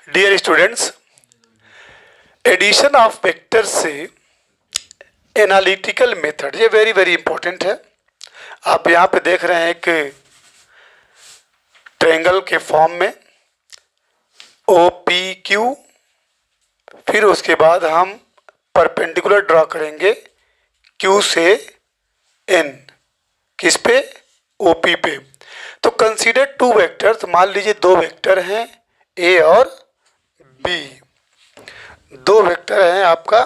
Dear students, addition of vector से analytical method ये very very important है। आप यहाँ पे देख रहे हैं एक ट्रायंगल के फॉर्म में ओ पी क्यू, फिर उसके बाद हम परपेंडिकुलर ड्रॉ करेंगे क्यू से एन, किस पे, ओ पी पे। तो कंसीडर टू वेक्टर्स, मान लीजिए दो वेक्टर हैं ए और बी। दो वेक्टर हैं आपका,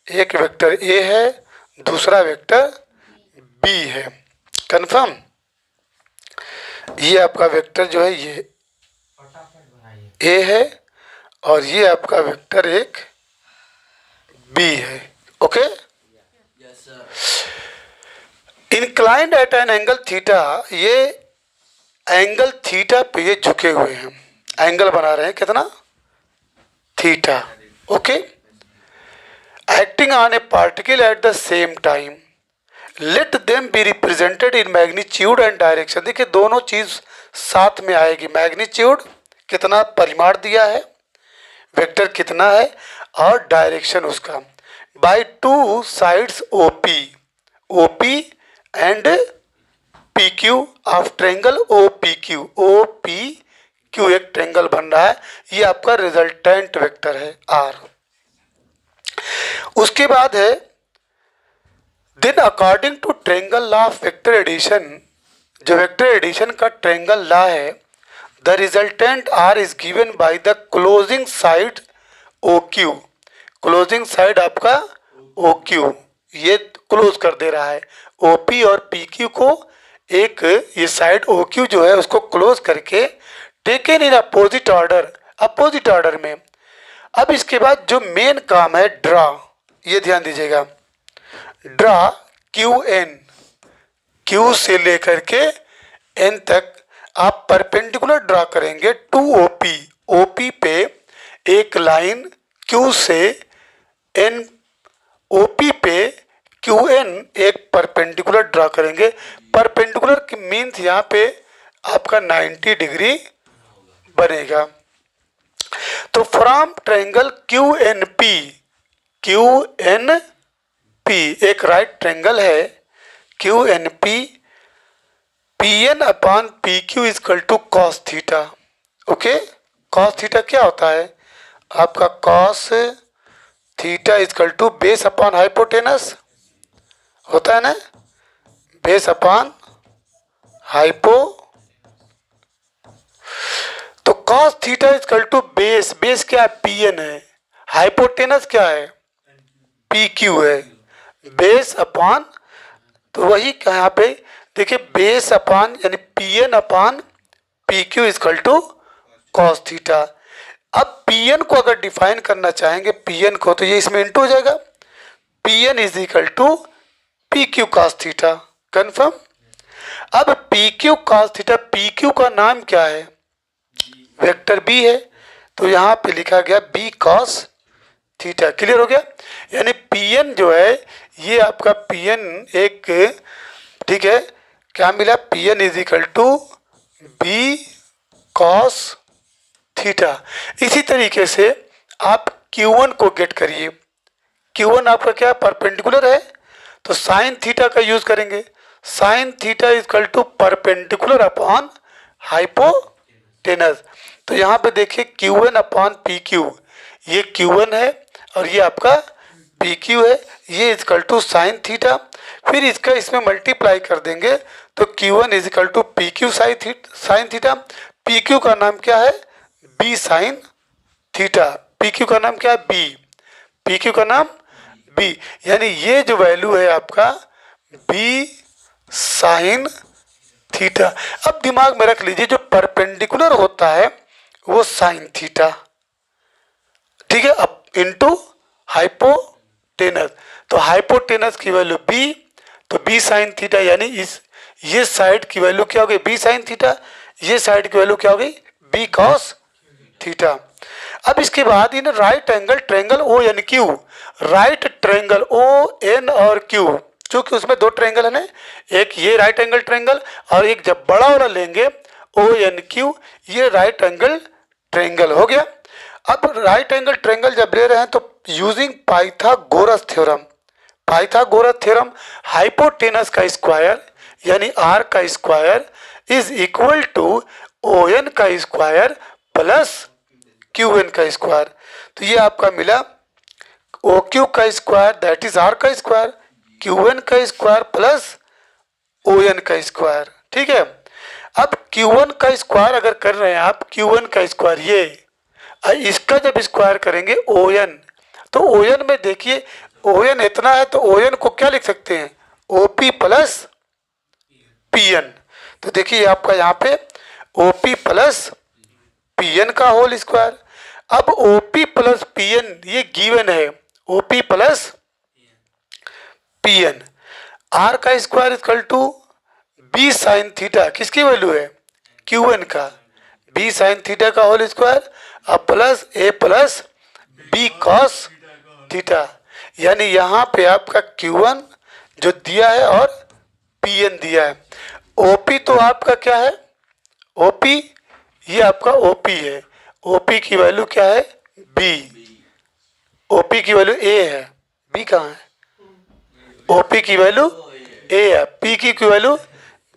एक वेक्टर ए है, दूसरा वेक्टर बी है। कंफर्म? ये आपका वेक्टर जो है ये ए है और ये आपका वेक्टर एक बी है। Okay, inclined at an angle theta, ये एंगल थीटा पे ये झुके हुए हैं, एंगल बना रहे हैं कितना, theta. Okay, acting on A particle at the same time, let them be represented in magnitude and direction. देखिए दोनों चीज साथ में आएगी, मैग्नीट्यूड कितना परिमाण दिया है, वेक्टर कितना है और डायरेक्शन उसका, by two sides OP, OP and P Q of triangle O P Q. O P Q एक ट्रायंगल बन रहा है, ये आपका रिजल्टेंट वेक्टर है आर। उसके बाद है then according to triangle law of vector addition, जो वेक्टर एडिशन का ट्रायंगल लॉ है, the resultant R is given by the closing side O Q. Closing side आपका ओ क्यू, ये क्लोज कर दे रहा है ओ पी और पी क्यू को, एक ये साइड ओ क्यू जो है उसको क्लोज करके taken in opposite order, opposite order में। अब इसके बाद जो मेन काम है ड्रा, ये ध्यान दीजिएगा, ड्रा क्यू एन, क्यू से लेकर के एन तक आप परपेंडिकुलर ड्रा करेंगे टू ओपी, ओपी पे एक लाइन क्यू से एन, ओपी पे क्यू एन एक परपेंडिकुलर ड्रा करेंगे। परपेंडिकुलर की मीन्स यहाँ पे आपका 90 डिग्री बनेगा। तो from triangle Q N P, Q N P एक राइट ट्रायंगल है Q N P, P N upon P Q is equal to cos theta. Okay, cos theta क्या होता है आपका, cos theta is equal to base upon hypotenuse होता है ना, base upon hypo. तो cos theta is equal to base, base क्या है, पी एन है, हाइपोटेनस क्या है, पी क्यू है, बेस अपॉन, तो वही यहाँ पे देखिए बेस अपॉन यानी P N upon P Q is equal to cos theta. अब पी एन को अगर डिफाइन करना चाहेंगे, पी एन को, तो ये इसमें इंटू हो जाएगा, P N is equal to P Q cos theta. Confirm? अब P Q cos theta, P Q का नाम क्या है, वेक्टर बी है, तो यहाँ पे लिखा गया बी कॉस थीटा। क्लियर हो गया? यानी पी एन जो है ये आपका पी एन एक, ठीक है, क्या मिला, P N is equal to B cos theta. इसी तरीके से आप Q1 को गेट करिए, Q1 आपका क्या परपेंडिकुलर है, तो साइन थीटा का यूज करेंगे, sine theta is equal to perpendicular upon hypotenuse. तो यहाँ पे देखिए Q1 अपॉन पी क्यू, ये Q1 है और ये आपका पी क्यू है, ये इजकल टू साइन थीटा, फिर इसका इसमें मल्टीप्लाई कर देंगे तो Q1 is equal to P Q sine theta. P Q का नाम क्या है, B sine theta, P Q का नाम क्या है, बी, पी क्यू का नाम बी, यानी ये जो वैल्यू है आपका बी साइन थीटा। अब दिमाग में रख लीजिए जो परपेंडिकुलर होता है वो साइन थीटा, ठीक है, अब इंटू हाइपोटेनस, तो हाइपोटेनस की वैल्यू बी, तो बी साइन थीटा, यानी इस ये साइड की वैल्यू क्या हो गई, बी साइन थीटा, ये साइड की वैल्यू क्या हो गई, बी कॉस थीटा। अब इसके बाद in right angle triangle O N Q, right triangle O N और क्यू, क्योंकि उसमें दो ट्रायंगल है ना, एक ये राइट एंगल ट्रायंगल और एक जब बड़ा वाला लेंगे ओ एन क्यू, ये राइट एंगल ट्रायंगल हो गया। अब राइट एंगल ट्रायंगल जब ले रहे हैं तो यूजिंग पाइथागोरस थ्योरम हाइपोटेनस का स्क्वायर यानी आर का square is equal to O N का स्क्वायर प्लस क्यू एन का स्क्वायर। तो ये आपका मिला ओ क्यू का स्क्वायर दैट इज आर का स्क्वायर, क्यू एन का स्क्वायर प्लस ओ एन का स्क्वायर। ठीक है, अब Q1 का स्क्वायर अगर कर रहे हैं आप, Q1 का स्क्वायर ये, इसका जब स्क्वायर करेंगे ON, तो ON में देखिए ON इतना है तो ON को क्या लिख सकते हैं, OP प्लस PN। तो देखिए आपका यहाँ पे OP प्लस PN का होल स्क्वायर। अब OP प्लस PN ये गिवन है, OP प्लस PN, R का square equal to B sine theta, किसकी वैल्यू है, Q1 का, बी साइन थीटा का होल स्क्वायर अब प्लस ए प्लस बी कॉस थीटा। यानी यहाँ पे आपका Q1 जो दिया है और PN दिया है। OP तो आपका क्या है, OP ये आपका OP है, OP की वैल्यू क्या है B, OP की वैल्यू A है, B कहाँ है, OP की वैल्यू A है, P की वैल्यू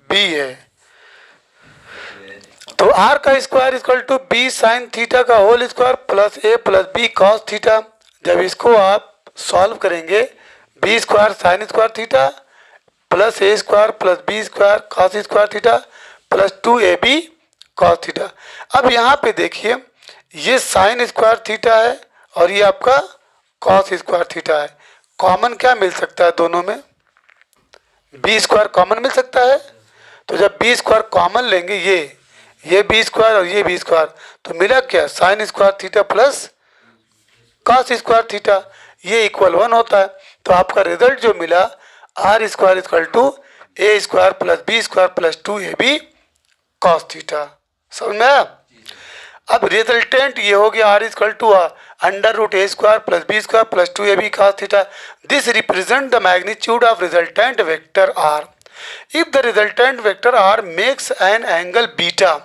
B है। तो R का square equal to B sine theta का होल स्क्वायर प्लस ए प्लस बी कॉस थीटा। जब इसको आप सॉल्व करेंगे B square sine square theta plus A square plus B square cos square theta plus 2ab cos theta. अब यहाँ पे देखिए ये साइन स्क्वायर थीटा है और ये आपका कॉस स्क्वायर थीटा है। कॉमन क्या मिल सकता है दोनों में, बी स्क्वायर कॉमन मिल सकता है। तो जब बी स्क्वायर कॉमन लेंगे ये बी स्क्वायर और ये बी स्क्वायर, तो मिला क्या, sine square theta plus cos square theta, ये इक्वल 1 होता है। तो आपका रिजल्ट जो मिला R square equal to a square plus B square plus 2ab cos theta. समझ में आया। अब रिजल्टेंट ये हो गया R equal to under root a square plus B square plus 2ab cos theta. This represent the magnitude of resultant vector R. If the resultant vector R makes an angle beta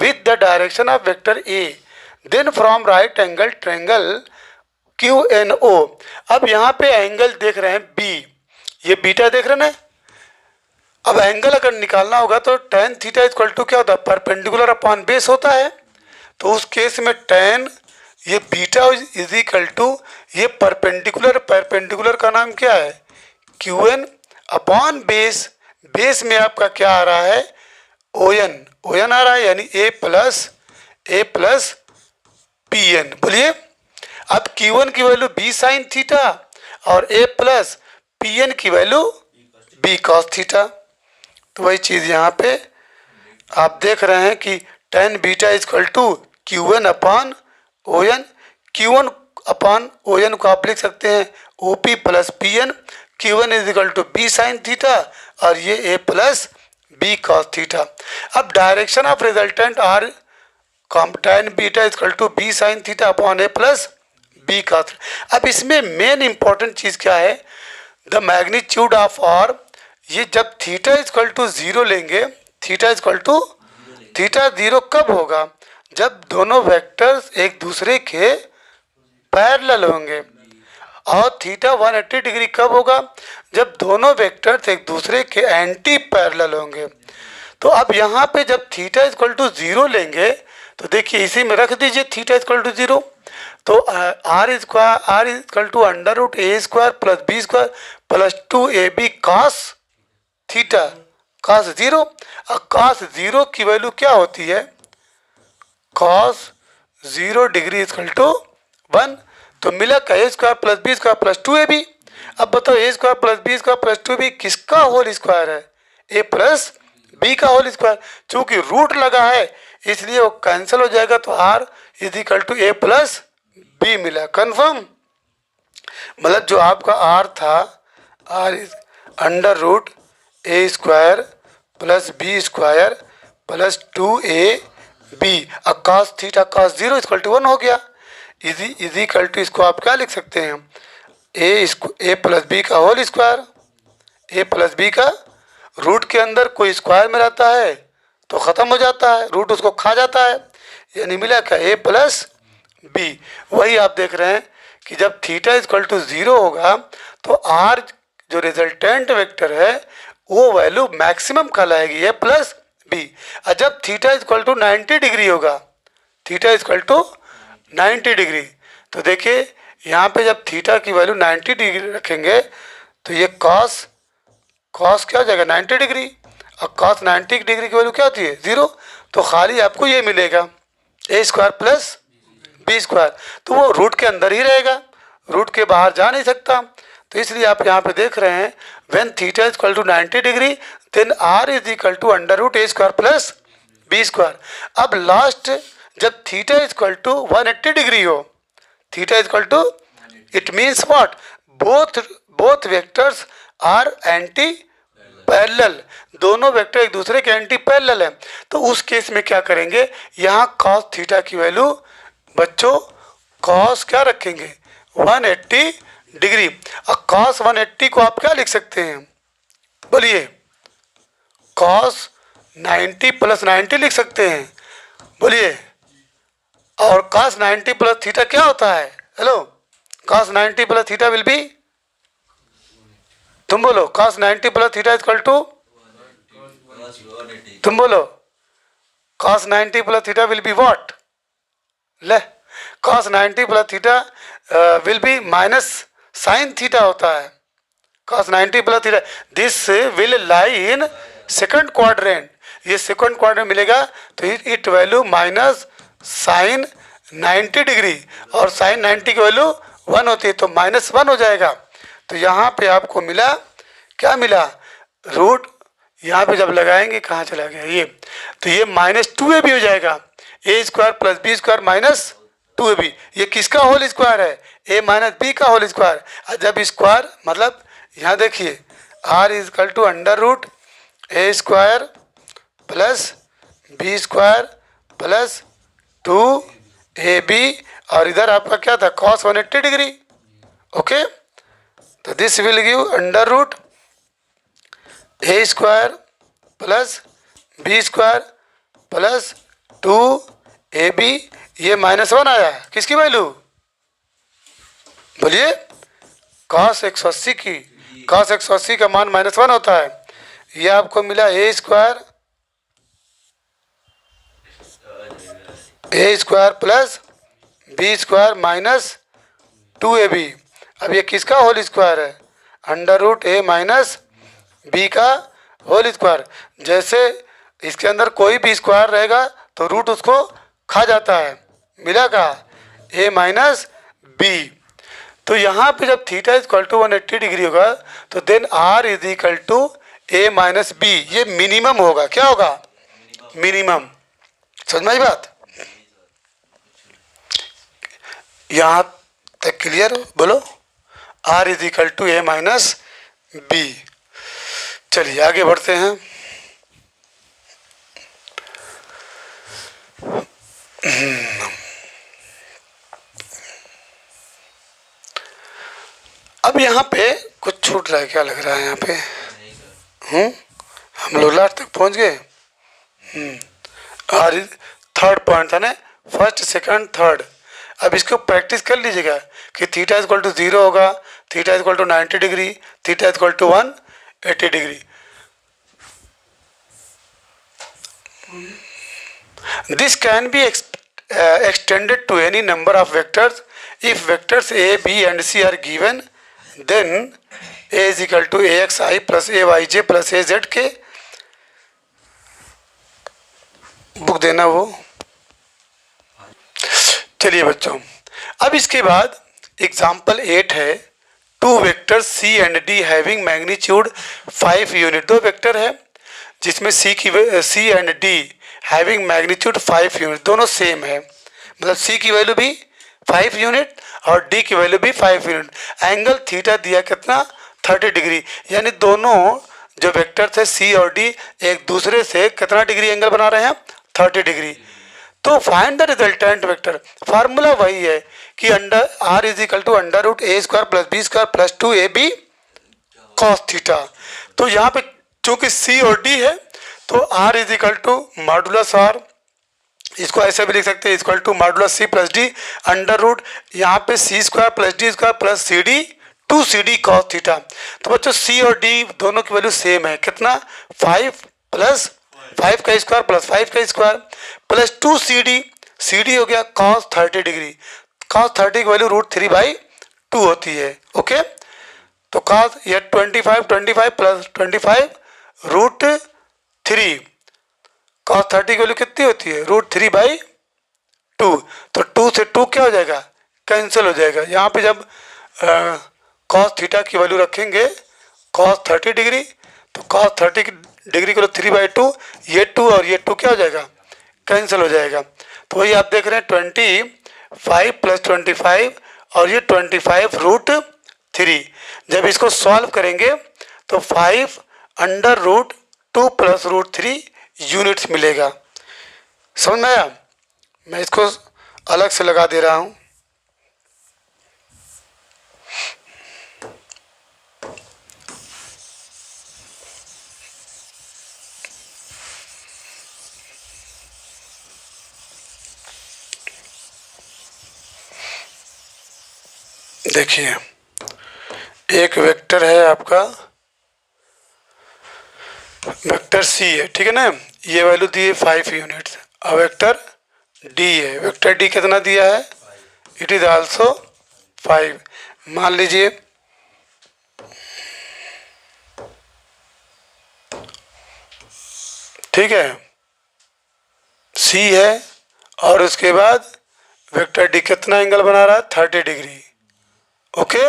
with the direction of vector A, then from right angle triangle QNO, अब यहाँ पे angle देख रहे हैं B, ये beta देख रहे हैं। अब एंगल अगर निकालना होगा तो tan थीटा इक्वल टू क्या होता है, परपेंडिकुलर अपॉन बेस होता है। तो उस केस में tan ये बीटा इज इक्वल टू ये परपेंडिकुलर का नाम क्या है, QN अपॉन बेस। बेस में आपका क्या आ रहा है, ON आ रहा है, यानी A प्लस PN। बोलिए अब Q1 की वैल्यू B साइन थीटा और A प्लस PN की वैल्यू B कॉस थीटा। तो वही चीज़ यहाँ पे आप देख रहे हैं कि tan beta equal to Q1 upon ON, Q1 upon ON को आप लिख सकते हैं OP plus PN, Q1 is equal to B sine theta और ये A plus B cos theta. अब direction of resultant R tan beta equal to B sine theta upon A plus B cos. अब इसमें main important चीज़ क्या है, the magnitude of are. ये जब theta equal to 0 लेंगे, थीटा इक्वल टू थीटा 0 कब होगा, जब दोनों वेक्टर्स एक दूसरे के पैरेलल होंगे। और थीटा 180 डिग्री कब होगा, जब दोनों वेक्टर्स एक दूसरे के एंटी पैरेलल होंगे। तो अब यहाँ पे जब थीटा इक्वल टू 0 लेंगे तो देखिए इसी में रख दीजिए थीटा इक्वल टू 0। तो R equal to under root a square plus B square plus 2ab cos theta cos 0। Cos 0 की वैल्यू क्या होती है, कॉस 0 डिग्री इक्वल टू 1। तो मिला का a square plus B square plus 2ab। अब बताओ a square plus B square plus 2ab किसका होल स्क्वायर है, ए प्लस बी का होल स्क्वायर। चूंकि रूट लगा है इसलिए वो कैंसिल हो जाएगा, तो are is equal to a plus b मिला। कन्फर्म, मतलब जो आपका आर था, r under root a square plus B square plus 2ab cos theta cos 0 equal to 1 हो गया। इज इक्वल टू इसको आप क्या लिख सकते हैं, ए प्लस बी का होल स्क्वायर। ए प्लस बी का रूट के अंदर कोई स्क्वायर में रहता है तो ख़त्म हो जाता है, रूट उसको खा जाता है, यानी मिला क्या, ए प्लस बी। वही आप देख रहे हैं कि जब थीटा इक्वल टू 0 होगा तो आर जो रिजल्टेंट वेक्टर है वो वैल्यू मैक्सिमम कहलाएगी, है प्लस बी। और जब थीटा इक्वल टू 90 डिग्री होगा, थीटा इक्वल टू 90 डिग्री, तो देखिए यहाँ पे जब थीटा की वैल्यू 90 डिग्री रखेंगे तो ये कॉस कॉस क्या हो जाएगा 90 डिग्री, और कॉस 90 डिग्री की वैल्यू क्या होती है 0, तो खाली आपको ये मिलेगा ए स्क्वायर प्लस बी स्क्वायर, तो वो रूट के अंदर ही रहेगा, रूट के बाहर जा नहीं सकता। तो इसलिए आप यहाँ पे देख रहे हैं when theta is equal to 90 degree then are is equal to under root a square plus B square. अब लास्ट जब theta is equal to 180 degree हो, theta is equal to, it means what, both vectors are anti parallel, दोनों vector एक दूसरे के anti parallel है। तो उस केस में क्या करेंगे, यहाँ कॉस थीटा की वैल्यू बच्चों कॉस क्या रखेंगे 180 डिग्री, और कॉस 180 को आप क्या लिख सकते हैं, बोलिए कॉस 90 प्लस 90 लिख सकते हैं, बोलिए। और कॉस 90 प्लस थीटा क्या होता है, hello, cos 90 plus theta will be, तुम बोलो cos 90 plus theta equal to, तुम बोलो cos 90 plus theta will be what, ले cos 90 plus theta will be minus sine theta होता है, cos 90 plus theta, this will lie in second quadrant, ये second quadrant मिलेगा तो it value minus sine 90 degree, और sine 90 की value 1 होती है तो -1 हो जाएगा। तो यहाँ पे आपको मिला क्या मिला, रूट, यहाँ पे जब लगाएंगे कहाँ चला गया ये, तो ये -2ab हो जाएगा, a square plus B square minus 2ab, ये किसका होल स्क्वायर है, a माइनस बी का होल स्क्वायर। और जब स्क्वायर मतलब यहाँ देखिए r is equal to under root a square plus B square plus 2ab, और इधर आपका क्या था cos 180 डिग्री, ओके। तो this will give under root a square plus B square plus 2ab, ये -1 आया, किसकी वैल्यू, बोलिए cos 180 की, cos 180 का मान -1 होता है, ये आपको मिला a square plus B square minus 2ab। अब ये किसका होल स्क्वायर है, under root a minus b का होल स्क्वायर। जैसे इसके अंदर कोई भी स्क्वायर रहेगा तो रूट उसको खा जाता है, मिला का ए माइनस बी। तो यहाँ पे जब theta is equal to 180 degree होगा तो then are is equal to a minus b, ये मिनिमम होगा, क्या होगा मिनिमम, समझ में आई बात, यहाँ तक क्लियर हो, बोलो R is equal to a minus b. चलिए आगे बढ़ते हैं। अब यहाँ पे कुछ छूट रहा है, क्या लग रहा है यहाँ पे, हम लोग लास्ट तक पहुँच गए। आर थर्ड पॉइंट था ना, फर्स्ट सेकंड थर्ड। अब इसको प्रैक्टिस कर लीजिएगा कि थीटा इक्वल टू 0 होगा, theta equal to 90 degree, theta equal to 180 degree. This can be extended to any number of vectors if vectors a, b and c are given, then a is equal to axi plus ayj plus azk। Book देना वो। चलिए बच्चों, अब इसके बाद example 8 है, two vector c and d having magnitude 5 unit. दो vector है जिसमें c and d having magnitude 5 unit, दोनों सेम है, मतलब c की वैल्यू भी 5 यूनिट और d की वैल्यू भी 5 यूनिट। एंगल थीटा दिया कितना 30 डिग्री, यानी दोनों जो वेक्टर थे c और d एक दूसरे से कितना डिग्री एंगल बना रहे हैं 30 डिग्री। तो find the resultant vector, formula वही है कि under r is equal to under root a square plus B square plus 2ab cos theta. तो यहाँ पे चूंकि c और d है तो r is equal to modulus r इसको ऐसे भी लिख सकते हैं, equal to modulus c plus d under root, यहाँ पे c square plus D square plus c d two c d cos theta. तो बच्चों सी और डी दोनों की वैल्यू सेम है, कितना 5 प्लस 5 का स्क्वायर प्लस 5 का स्क्वायर प्लस 2 सी डी हो गया कॉस 30 डिग्री। कॉस 30 की वैल्यू √3/2 होती है। ओके, तो कॉस ये 25 प्लस 25 √3, कॉस 30 की वैल्यू कितनी होती है √3/2। तो 2 से 2 क्या हो जाएगा, कैंसिल हो जाएगा। यहाँ पे जब कॉस थीटा की वैल्यू रखेंगे कॉस 30 डिग्री, तो कॉस 30 डिग्री को 3/2, ये 2 और ये 2 क्या हो जाएगा, कैंसिल हो जाएगा। तो वही आप देख रहे हैं 25 प्लस 25 और ये 25 √3। जब इसको सॉल्व करेंगे तो 5√2 प्लस √3 यूनिट्स मिलेगा। समझ में आया? मैं इसको अलग से लगा दे रहा हूँ। देखिए, एक वेक्टर है आपका, वेक्टर सी है, ठीक है ना, ये वैल्यू दी है 5 यूनिट्स। और वेक्टर डी है, वेक्टर डी कितना दिया है, इट इज आल्सो 5। मान लीजिए ठीक है, सी है और उसके बाद वेक्टर डी कितना एंगल बना रहा है 30 डिग्री। ओके,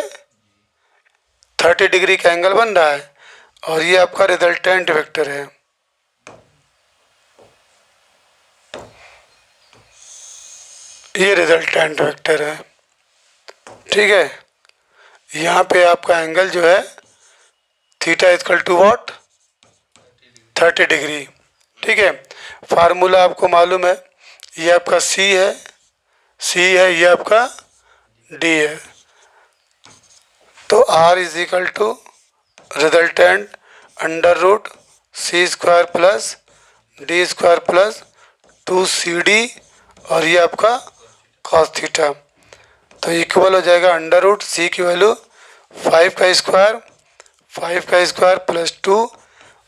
30 डिग्री का एंगल बन रहा है और ये आपका रिजल्टेंट वेक्टर है। ये रिजल्टेंट वेक्टर है, ठीक है। यहाँ पे आपका एंगल जो है theta equal to what 30 degree, ठीक है। फार्मूला आपको मालूम है, ये आपका सी है, ये आपका डी है। तो R is equal to resultant under root C square plus D square plus 2CD और ये आपका कॉस थीटा। तो इक्वल हो जाएगा अंडर रूट सी की वैल्यू 5 का स्क्वायर प्लस 2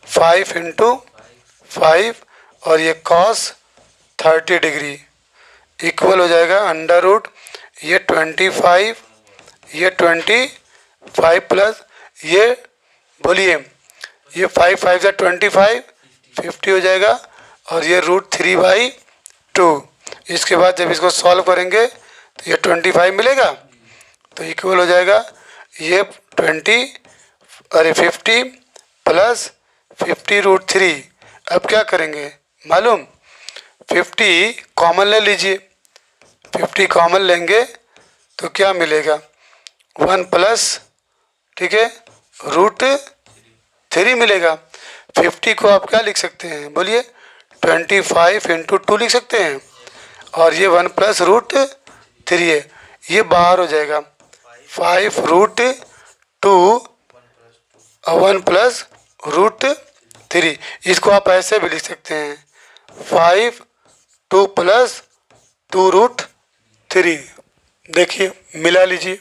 5 इंटू 5 और ये कॉस 30 डिग्री इक्वल हो जाएगा अंडर रूट ये 25 प्लस ये बोलिए ये 5 5 से 25 50 हो जाएगा और ये √3/2। इसके बाद जब इसको सॉल्व करेंगे तो ये 25 मिलेगा, तो इक्वल हो जाएगा ये 50 प्लस 50 √3। अब क्या करेंगे मालूम, 50 कॉमन ले लीजिए, 50 कॉमन लेंगे तो क्या मिलेगा 1 प्लस, ठीक है, √3 मिलेगा। 50 को आप क्या लिख सकते हैं बोलिए 25 इंटू 2 लिख सकते हैं और ये 1 प्लस √3 है, ये बाहर हो जाएगा 5 √2 और 1 प्लस √3। इसको आप ऐसे भी लिख सकते हैं 5 2 प्लस 2√3। देखिए मिला लीजिए,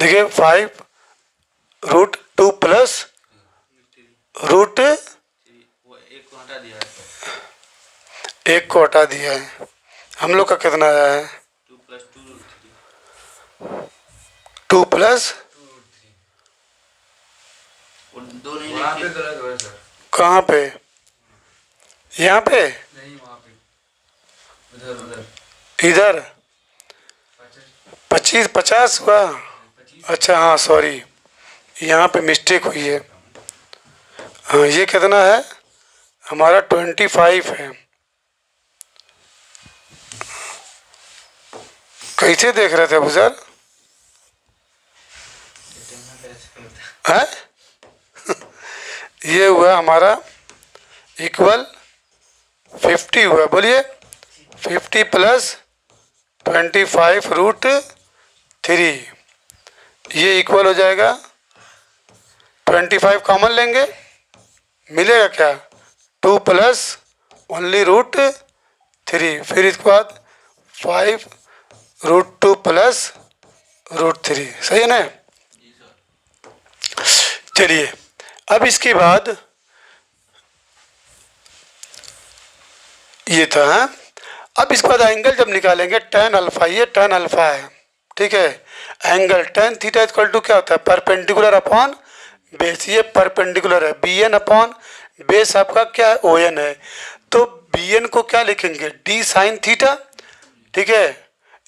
देखिए 5 √2 प्लस एक को हटा दिया है, हम लोग का कितना आया है 2 प्लस कहाँ पे, यहाँ पे इधर 50 हुआ। अच्छा हाँ सॉरी, यहाँ पे मिस्टेक हुई है। हाँ ये कितना है हमारा 25 है। कैसे देख रहे थे अबू सर है? ये हुआ हमारा इक्वल 50 हुआ, बोलिए 50 प्लस 25 √3 ये इक्वल हो जाएगा 25 कॉमन लेंगे मिलेगा क्या 2 प्लस ओनली रूट 3, फिर इसके बाद 5 रूट 2 प्लस रूट 3, सही है ना। चलिए अब इसके बाद ये था, अब इसके बाद एंगल जब निकालेंगे tan अल्फा, ये tan अल्फा है, ठीक है। Angle tan theta equal to क्या होता है, परपेंडिकुलर अपॉन बेस, ये परपेंडिकुलर है, बी एन अपॉन बेस आपका क्या है, ओ एन है। तो बी एन को क्या लिखेंगे, डी साइन थीटा, ठीक है।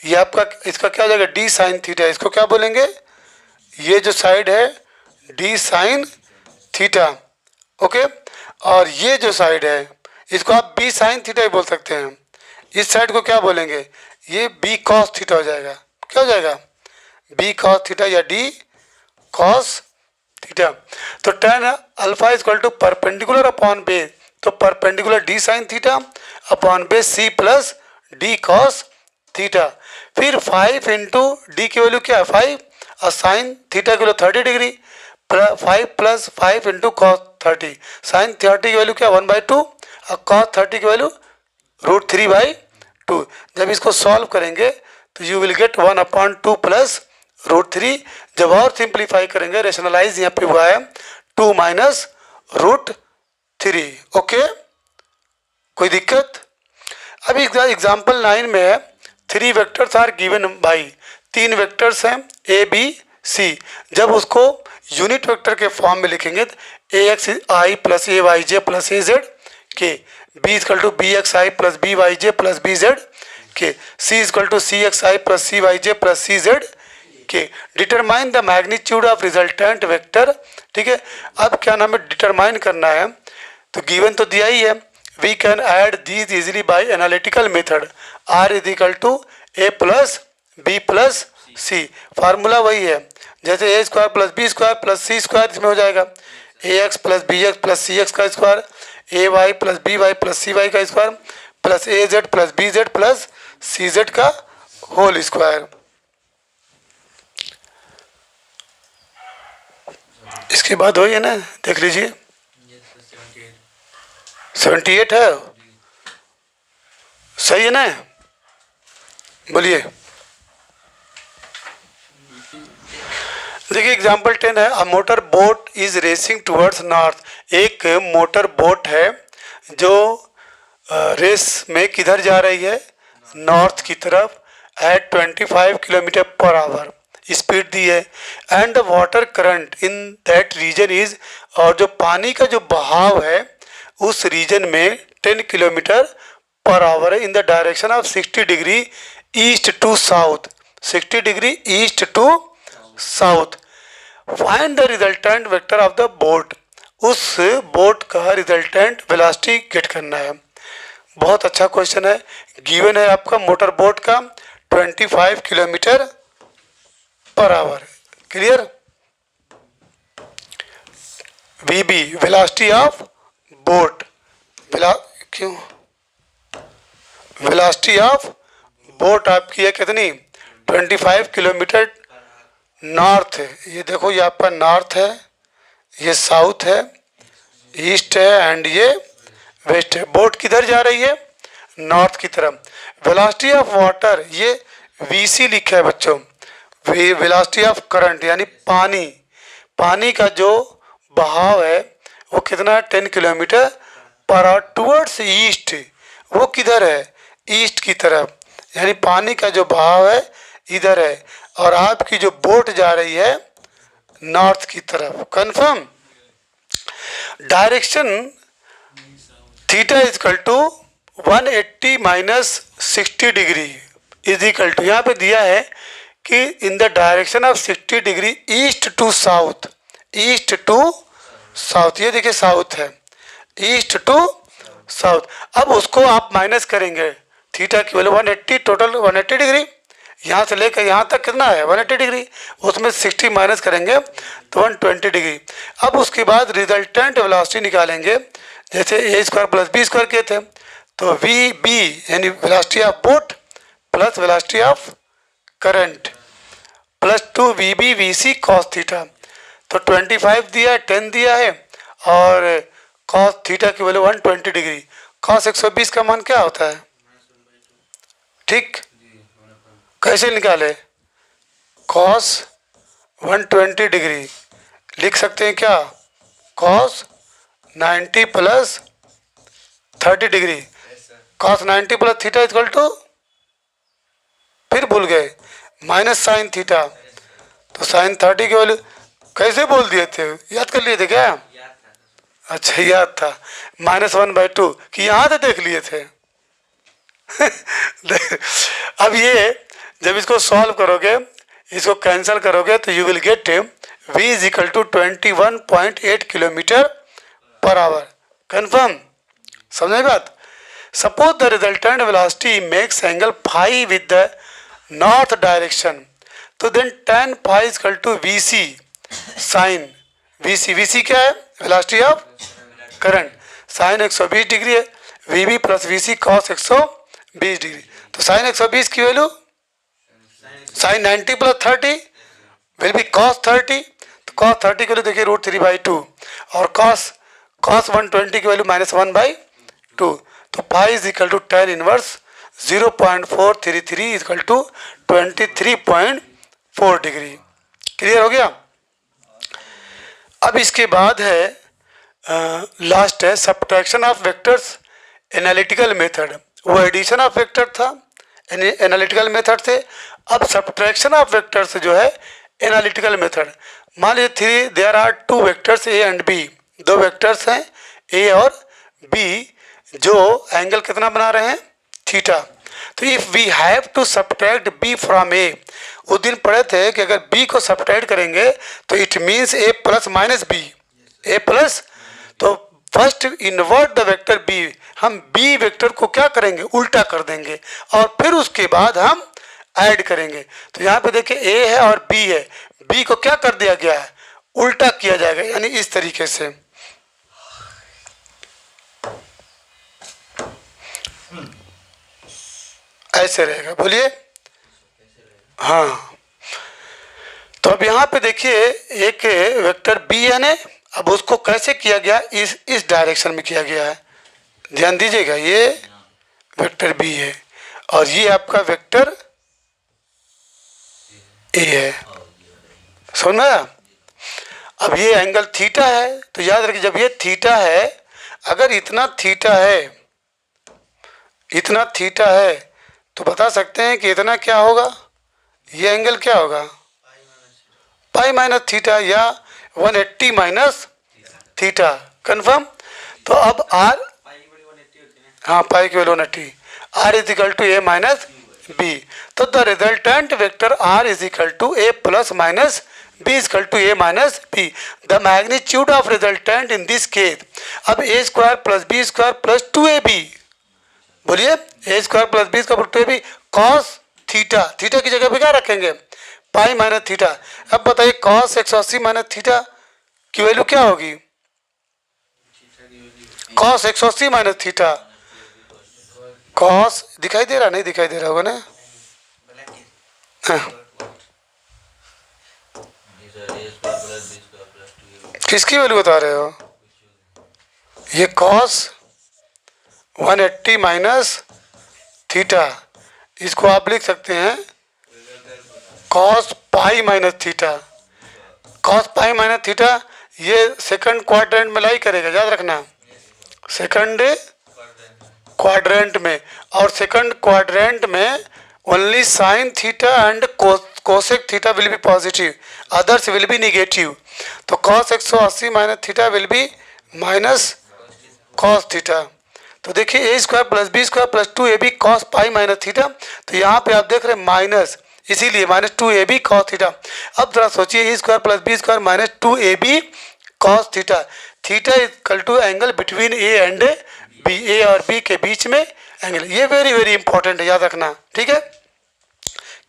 ये आपका इसका क्या हो जाएगा, डी साइन थीटा, इसको क्या बोलेंगे, ये जो साइड है डी साइन थीटा, ओके। और ये जो साइड है इसको आप बी साइन थीटा ही बोल सकते हैं। इस साइड को क्या बोलेंगे, ये बी कॉस थीटा हो जाएगा, क्या हो जाएगा, बी कॉस थीटा या डी कॉस थीटा। तो tan alpha equal to perpendicular upon base, तो perpendicular d sine theta upon base c plus d cos theta. फिर 5 इंटू डी की वैल्यू क्या है 5, और साइन थीटा की value 30 degree, 5 plus 5 into cos 30, sine 30 की value क्या 1/2 और कॉस 30 की वैल्यू रूट 3/2। जब इसको सॉल्व करेंगे तो you will get 1/2 plus root 3। जब और सिंप्लीफाई करेंगे, रेशनलाइज यहाँ पे हुआ है 2 माइनस रूट 3, ओके, कोई दिक्कत। अभी एग्जाम्पल 9 में है, 3 vectors are given by, 3 vectors हैं ए बी सी। जब उसको यूनिट वेक्टर के फॉर्म में लिखेंगे तो a x i plus a y j plus a z k, b equal to b x i plus b y j plus b z k, c equal to c x i plus c y j plus c z k. Determine the magnitude of resultant vector, ठीक है। अब क्या नाम है, determine करना है, तो given तो दिया ही है, we can add these easily by analytical method, r is equal to a plus b plus c, formula वही है, जैसे a square plus B square plus c square इसमें हो जाएगा, a x plus b x plus c x का square, a y plus b y plus c y का square plus a z plus b z plus c z का whole square. इसके बाद वही है ना, देख लीजिए 78 है, सही है ना, बोलिए। देखिए एग्जाम्पल 10 है, a motor boat is racing towards north, एक मोटर बोट है जो रेस में किधर जा रही है, नॉर्थ की तरफ, at 25 kilometre per hour speed दी है, and the water current in that region is, और जो पानी का जो बहाव है उस रीजन में 10 किलोमीटर पर आवर है, in the direction of 60 degree east to south, 60 degree east to south. Find the resultant vector of the boat, उस बोट का रिजल्टेंट वेलोसिटी गेट करना है। बहुत अच्छा क्वेश्चन है, गिवन है आपका मोटर बोट का 25 kilometre per hour, clear. V B velocity of boat, क्यों वेलोसिटी ऑफ बोट आपकी है कितनी 25 किलोमीटर नॉर्थ है, ये देखो ये आपका नॉर्थ है, ये साउथ है, ईस्ट है एंड ये वेस्ट है। बोट किधर जा रही है, नॉर्थ की तरफ। वेलोसिटी ऑफ वाटर ये वीसी लिखा है बच्चों, वेलोसिटी ऑफ करंट यानी पानी का जो बहाव है वो कितना है 10 kilometre per our towards east, वो किधर है, ईस्ट की तरफ, यानी पानी का जो बहाव है इधर है, और आपकी जो बोट जा रही है नॉर्थ की तरफ, confirm. Direction theta is equal to 180 minus 60 degree is equal to, यहाँ पे दिया है कि in the direction of 60 degree east to south, east to south, ये देखिए साउथ है, ईस्ट टू साउथ। अब उसको आप माइनस करेंगे, थीटा की वैल्यू 180, टोटल 180 डिग्री, यहाँ से लेकर यहाँ तक कितना है 180 डिग्री, उसमें 60 माइनस करेंगे तो 120 डिग्री। अब उसके बाद रिजल्टेंट वेलोसिटी निकालेंगे, जैसे a square plus B square के थे, तो वी बी यानी velocity of boat plus velocity of current plus 2 V B V C cos theta. तो 25 दिया है, 10 दिया है और कॉस थीटा की वैल्यू 120 डिग्री। कॉस 120 का मान क्या होता है? ठीक, कैसे निकाले? कॉस 120 डिग्री लिख सकते हैं क्या? Cos 90 plus 30 degree. Cos 90 plus theta equal to, फिर भूल गए, माइनस साइन थीटा। तो साइन 30 की वैल्यू कैसे बोल दिए थे? याद कर लिए थे क्या? अच्छा याद था, -1/2 कि यहाँ से देख लिए थे। अब ये जब इसको सॉल्व करोगे, इसको कैंसिल करोगे तो you will get v is equal to 21.8 kilometre per hour. Confirm? समझे बात? Suppose the resultant velocity makes angle phi with the north direction, तो then tan phi is equal to vc sine vc क्या है? Velocity of current. Sine 120 degree है, vb plus vc cos 120 degree. तो sine 120 की value sine 90 plus 30 will be cos 30। तो cos 30 की value देखिए √3/2 और कॉस 120 की वैल्यू -1/2। तो pi is equal to tan inverse 0.433 equal to 23.4 degree. Clear हो गया? अब इसके बाद है लास्ट है subtraction of vectors analytical method. वो एडिशन ऑफ वेक्टर था एनालिटिकल मेथड से, अब सब्ट्रैक्शन ऑफ वेक्टर्स जो है एनालिटिकल मेथड। मान लीजिए there are 2 vectors a and b, 2 vectors हैं ए और बी जो एंगल कितना बना रहे हैं? थीटा। तो if we have to subtract b from a, उस दिन पढ़े थे कि अगर बी को सब्ट्रैक्ट करेंगे तो it means a plus minus b, a plus. तो first invert the vector b, हम बी वेक्टर को क्या करेंगे? उल्टा कर देंगे और फिर उसके बाद हम ऐड करेंगे। तो यहाँ पे देखिए ए है और बी है, बी को क्या कर दिया गया है? उल्टा किया जाएगा, यानी इस तरीके से। ऐसे रहेगा, बोलिए। हाँ, तो अब यहाँ पे देखिए एक वेक्टर बी है ना, अब उसको कैसे किया गया? इस डायरेक्शन में किया गया है, ध्यान दीजिएगा। ये वेक्टर बी है और ये आपका वेक्टर ए है, समझ में? अब ये एंगल थीटा है, तो याद रखिए जब ये थीटा है, अगर इतना थीटा है तो बता सकते हैं कि इतना क्या होगा? ये एंगल क्या होगा? पाई माइनस थीटा या 180 माइनस थीटा। कन्फर्म? तो अब आर, हाँ पाई की value 180, r is equal to a minus b. तो the resultant vector r is equal to a plus minus b is equal to a minus b. The magnitude of resultant in this case, अब a square plus B square plus 2ab, बोलिए a square plus B square plus 2ab cos theta. Theta की जगह पे क्या रखेंगे? Pi minus theta. अब बताइए cos 180 minus theta की वैल्यू क्या होगी? कॉस 180 माइनस थीटा, कॉस दिखाई दे रहा, नहीं दिखाई दे रहा होगा ना? हाँ। किसकी वैल्यू बता रहे हो? ये कॉस 180 माइनस थीटा, इसको आप लिख सकते हैं cos pi minus theta. Cos pi minus theta ये सेकंड क्वाड्रेंट में लाई करेगा, याद रखना, सेकंड क्वाड्रेंट में। और सेकंड क्वाड्रेंट में only sine theta and cosec theta will be positive, others will be negative. तो cos 180 minus theta will be minus cos theta. तो देखिए a square plus B square plus 2ab cos pi minus theta. तो यहाँ पे आप देख रहे हैं माइनस, इसीलिए माइनस 2ab कॉस थीटा। अब जरा सोचिए a square plus B square minus 2ab cos theta. Theta equal to angle between a and b, a और बी के बीच में एंगल। ये वेरी वेरी इंपॉर्टेंट है, याद रखना, ठीक है?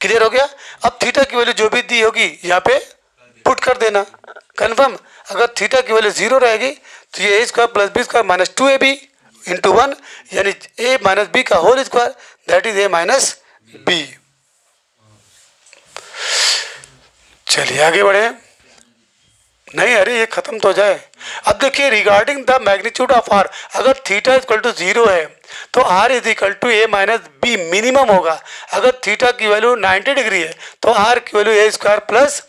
क्लियर हो गया? अब थीटा की वैल्यू जो भी दी होगी यहाँ पे पुट कर देना। कन्फर्म? अगर थीटा की वैल्यू 0 रहेगी तो ये a square plus B square minus 2ab into 1, यानी ए माइनस बी का whole square, that is a minus b. चलिए आगे बढ़े। नहीं, अरे ये खत्म तो हो जाए। अब देखिए regarding the magnitude of R, अगर थीटा इक्वल टू 0 है तो are is equal to a minus b minimum होगा। अगर थीटा की वैल्यू 90 डिग्री है तो आर की value a square plus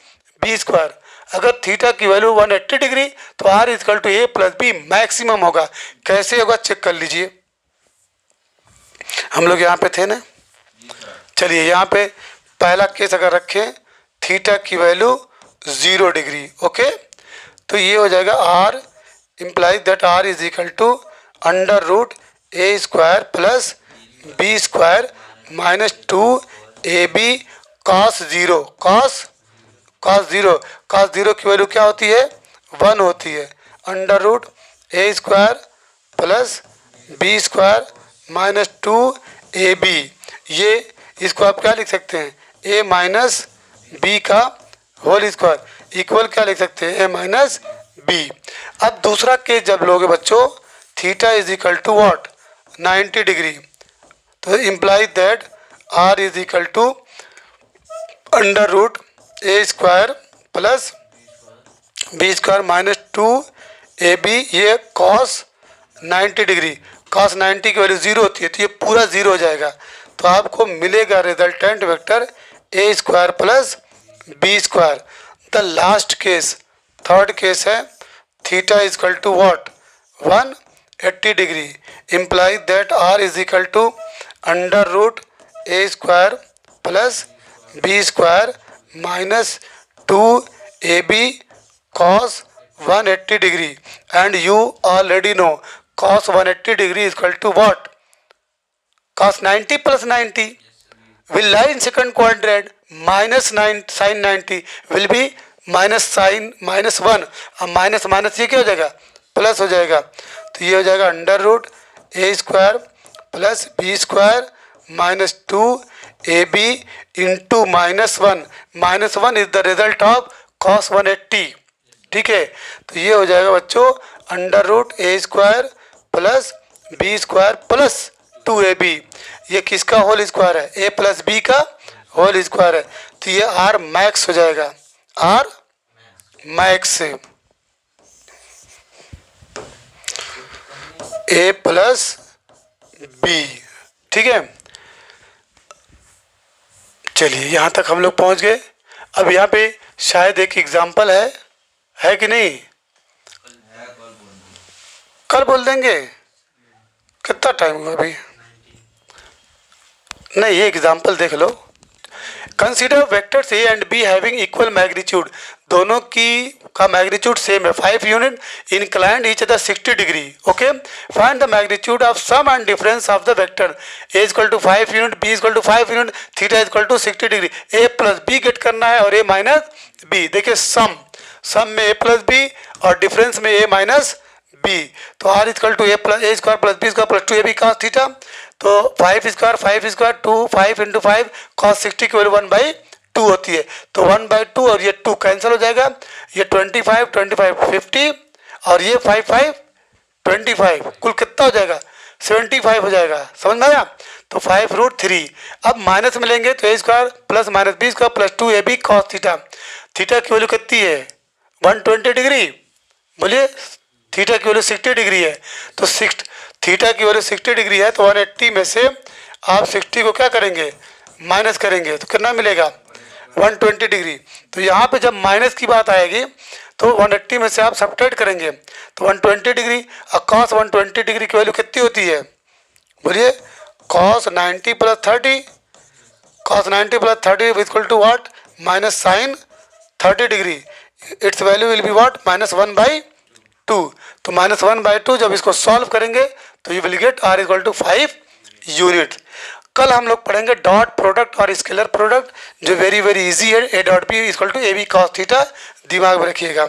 B square. अगर थीटा की वैल्यू 180 डिग्री तो are is equal to a plus b maximum होगा। कैसे होगा चेक कर लीजिए। हम लोग यहाँ पे थे ना, चलिए यहाँ पे पहला केस अगर रखें थीटा की वैल्यू 0 डिग्री, ओके, तो ये हो जाएगा r implies that are is equal to under root a square plus B square minus 2ab cos 0। Cos zero की वैल्यू क्या होती है? 1 होती है। Under root a square plus B square minus 2ab, ये इसको आप क्या लिख सकते हैं? a माइनस बी का होल स्क्वायर इक्वल क्या लिख सकते हैं? a minus b. अब दूसरा केस जब लोगे बच्चों theta is equal to what? 90 degree, तो implies that are is equal to under root a square plus B square minus 2ab, ये कॉस 90 डिग्री। कॉस 90 की वैल्यू 0 होती है तो ये पूरा 0 हो जाएगा। तो आपको मिलेगा resultant vector a square plus B square. The last case third case है theta is equal to what? 180 degree, implies that are is equal to under root a square plus B square minus 2ab cos 180 degree, and you already know cos 180 degree is equal to what? Cos 90 plus 90 will lie in second quadrant, minus 9 sin 90 will be minus sine minus 1, अब minus minus ये क्या हो जाएगा? Plus हो जाएगा। तो ये हो जाएगा under root a square plus B square minus 2ab into minus 1। Minus 1 is the result of cos 180, ठीक है। तो ये हो जाएगा बच्चों under root a square plus B square plus 2ab, ये किसका होल स्क्वायर है? a प्लस बी का होल स्क्वायर है। तो ये आर मैक्स हो जाएगा, r max a plus b, ठीक है। चलिए यहाँ तक हम लोग पहुँच गए। अब यहाँ पे शायद एक एग्जाम्पल है कि नहीं? कल बोल देंगे। कितना टाइम हुआ अभी? नहीं, ये एग्जाम्पल देख लो। Consider vectors a and b having equal magnitude, दोनों की का मैग्नीट्यूड सेम है, 5 unit, inclined each other 60 degree, okay. Find the magnitude of sum and difference of the vector a equal to 5 unit, b equal to 5 unit, theta equal to 60 degree. A plus b get करना है और a minus b. देखिए sum में a plus b और difference में a minus b. तो R equal to a square plus B square plus 2ab cos theta. तो 5 square 2 5 into 5 cos 60 की वैल्यू 1/2 होती है। तो 1/2 और ये 2 कैंसिल हो जाएगा, ये 25 50 और ये 5 25, कुल कितना हो जाएगा? 75 हो जाएगा। समझ में आया? तो 5√3। अब माइनस में लेंगे तो a square plus minus b square plus 2ab cos theta. Theta की वैल्यू कितनी है? 120 डिग्री। बोलिए, थीटा की वैल्यू 60 डिग्री है। तो थीटा की वैल्यू 60 डिग्री है तो 180 में से आप 60 को क्या करेंगे? माइनस करेंगे तो कितना मिलेगा? 120 डिग्री। तो यहाँ पे जब माइनस की बात आएगी तो 180 में से आप सब्ट्रैक्ट करेंगे तो 120 डिग्री। और cos 120 डिग्री की वैल्यू कितनी होती है? बोलिए, cos 90 plus 30, cos 90 plus 30 equal to what? Minus sine 30 degree. Its value will be what? -1/2। तो -1/2 जब इसको सॉल्व करेंगे तो you will get R equal to 5 unit. कल हम लोग पढ़ेंगे डॉट प्रोडक्ट और स्केलर प्रोडक्ट, जो वेरी इजी है। A dot b equal to a b cos theta, दिमाग में रखिएगा।